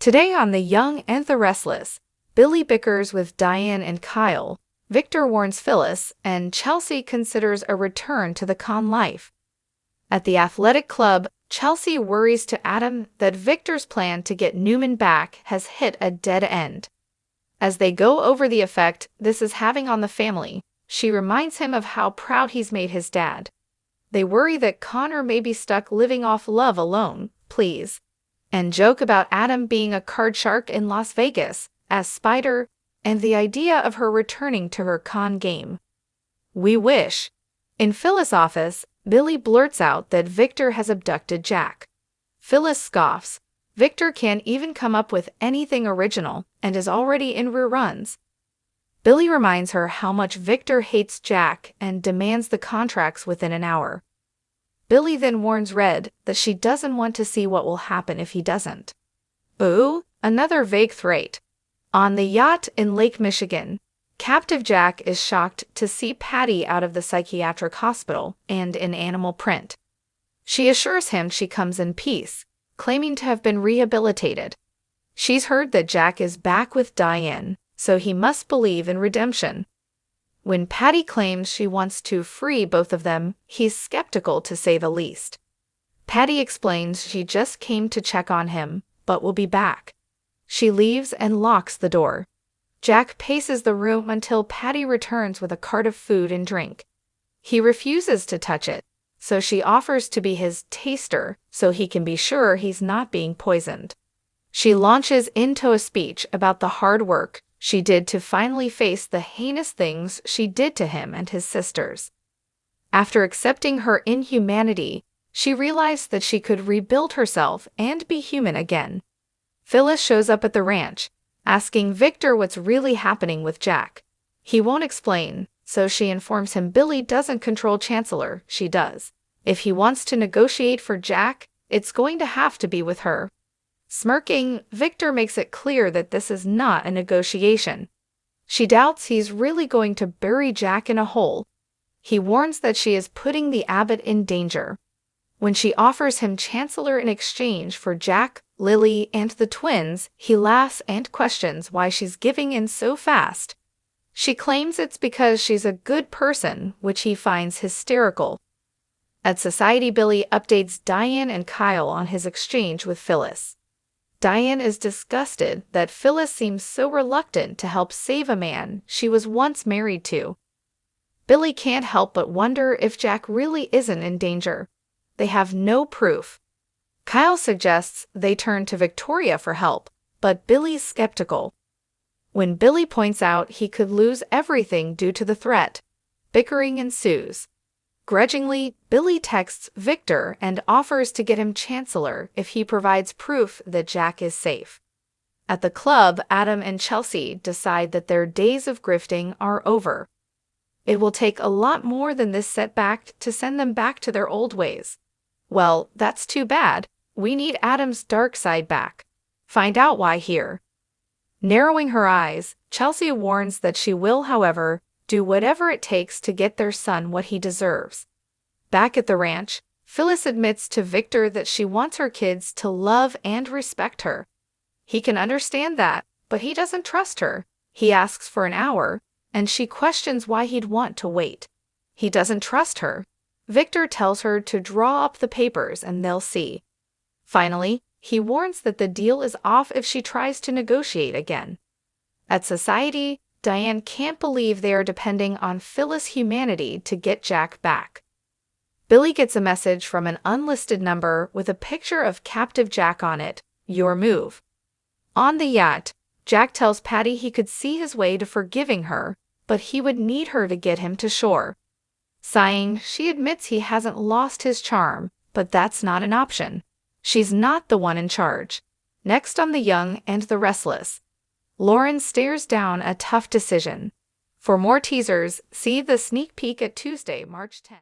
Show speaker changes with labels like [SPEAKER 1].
[SPEAKER 1] Today on The Young and the Restless, Billy bickers with Diane and Kyle, Victor warns Phyllis, and Chelsea considers a return to the con life. At the athletic club, Chelsea worries to Adam that Victor's plan to get Newman back has hit a dead end. As they go over the effect this is having on the family, she reminds him of how proud he's made his dad. They worry that Connor may be stuck living off love alone, please, and joke about Adam being a card shark in Las Vegas as Spider, and the idea of her returning to her con game. We wish. In Phyllis' office, Billy blurts out that Victor has abducted Jack. Phyllis scoffs. Victor can't even come up with anything original and is already in reruns. Billy reminds her how much Victor hates Jack and demands the contracts within an hour. Billy then warns Red that she doesn't want to see what will happen if he doesn't. Ooh, another vague threat. On the yacht in Lake Michigan, captive Jack is shocked to see Patty out of the psychiatric hospital and in animal print. She assures him she comes in peace, claiming to have been rehabilitated. She's heard that Jack is back with Diane, so he must believe in redemption. When Patty claims she wants to free both of them, he's skeptical to say the least. Patty explains she just came to check on him, but will be back. She leaves and locks the door. Jack paces the room until Patty returns with a cart of food and drink. He refuses to touch it, so she offers to be his taster so he can be sure he's not being poisoned. She launches into a speech about the hard work she did to finally face the heinous things she did to him and his sisters. After accepting her inhumanity, she realized that she could rebuild herself and be human again. Phyllis shows up at the ranch, asking Victor what's really happening with Jack. He won't explain, so she informs him Billy doesn't control Chancellor, she does. If he wants to negotiate for Jack, it's going to have to be with her. Smirking, Victor makes it clear that this is not a negotiation. She doubts he's really going to bury Jack in a hole. He warns that she is putting the abbot in danger. When she offers him Chancellor in exchange for Jack, Lily, and the twins, he laughs and questions why she's giving in so fast. She claims it's because she's a good person, which he finds hysterical. At Society, Billy updates Diane and Kyle on his exchange with Phyllis. Diane is disgusted that Phyllis seems so reluctant to help save a man she was once married to. Billy can't help but wonder if Jack really isn't in danger. They have no proof. Kyle suggests they turn to Victoria for help, but Billy's skeptical. When Billy points out he could lose everything due to the threat, bickering ensues. Grudgingly, Billy texts Victor and offers to get him Chancellor if he provides proof that Jack is safe. At the club, Adam and Chelsea decide that their days of grifting are over. It will take a lot more than this setback to send them back to their old ways. Well, that's too bad. We need Adam's dark side back. Find out why here. Narrowing her eyes, Chelsea warns that she will, however, do whatever it takes to get their son what he deserves. Back at the ranch, Phyllis admits to Victor that she wants her kids to love and respect her. He can understand that, but he doesn't trust her. He asks for an hour, and she questions why he'd want to wait. He doesn't trust her. Victor tells her to draw up the papers and they'll see. Finally, he warns that the deal is off if she tries to negotiate again. At Society, Diane can't believe they are depending on Phyllis' humanity to get Jack back. Billy gets a message from an unlisted number with a picture of captive Jack on it. Your move. On the yacht, Jack tells Patty he could see his way to forgiving her, but he would need her to get him to shore. Sighing, she admits he hasn't lost his charm, but that's not an option. She's not the one in charge. Next on The Young and the Restless, Lauren stares down a tough decision. For more teasers, see the sneak peek at Tuesday, March 10th.